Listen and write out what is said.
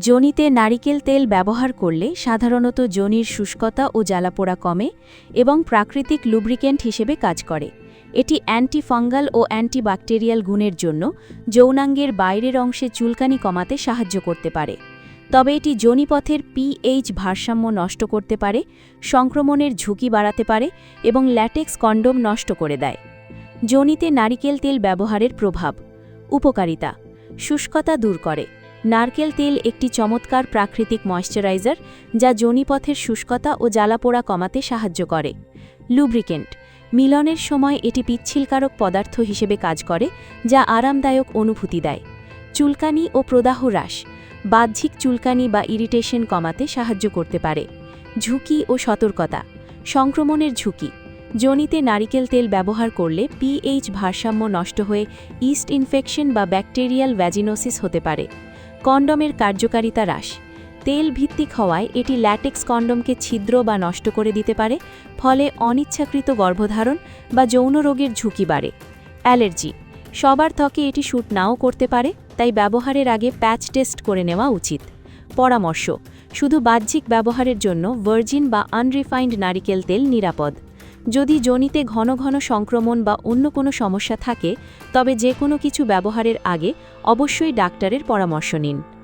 যোনিতে নারিকেল তেল ব্যবহার করলে সাধারণত যোনির শুষ্কতা ও জ্বালাপোড়া কমে এবং প্রাকৃতিক লুব্রিকেন্ট হিসেবে কাজ করে। এটি অ্যান্টিফাঙ্গাল ও অ্যান্টিব্যাকটেরিয়াল গুণের জন্য যৌনাঙ্গের বাইরের অংশে চুলকানি কমাতে সাহায্য করতে পারে। তবে এটি যোনিপথের পিএইচ ভারসাম্য নষ্ট করতে পারে, সংক্রমণের ঝুঁকি বাড়াতে পারে এবং ল্যাটেক্স কন্ডোম নষ্ট করে দেয়। যোনিতে নারিকেল তেল ব্যবহারের প্রভাব। উপকারিতা: শুষ্কতা দূর করে। নারকেল তেল একটি চমৎকার প্রাকৃতিক ময়েশ্চারাইজার যা যোনিপথের শুষ্কতা ও জ্বালাপোড়া কমাতে সাহায্য করে। লুব্রিকেন্ট: মিলনের সময় এটি পিচ্ছিলকারক পদার্থ হিসেবে কাজ করে যা আরামদায়ক অনুভূতি দেয়। চুলকানি ও প্রদাহ হ্রাস: বাহ্যিক চুলকানি বা ইরিটেশন কমাতে সাহায্য করতে পারে। ঝুঁকি ও সতর্কতা: সংক্রমণের ঝুঁকি। যোনিতে নারিকেল তেল ব্যবহার করলে পিএইচ ভারসাম্য নষ্ট হয়ে ইস্ট ইনফেকশন বা ব্যাকটেরিয়াল ভ্যাজিনোসিস হতে পারে। কন্ডমের কার্যকারিতা হ্রাস: তেল ভিত্তিক হওয়ায় এটি ল্যাটেক্স কন্ডমকে ছিদ্র বা নষ্ট করে দিতে পারে, ফলে অনিচ্ছাকৃত গর্ভধারণ বা যৌন রোগের ঝুঁকি বাড়ে। অ্যালার্জি: সবার ত্বকে এটি শ্যুট নাও করতে পারে, তাই ব্যবহারের আগে প্যাচ টেস্ট করে নেওয়া উচিত। পরামর্শ: শুধু বাহ্যিক ব্যবহারের জন্য ভার্জিন বা আনরিফাইন্ড নারিকেল তেল নিরাপদ। যদি যোনিতে ঘন ঘন সংক্রমণ বা অন্য কোনো সমস্যা থাকে, তবে যে কোনো কিছু ব্যবহারের আগে অবশ্যই ডাক্তারের পরামর্শ নিন।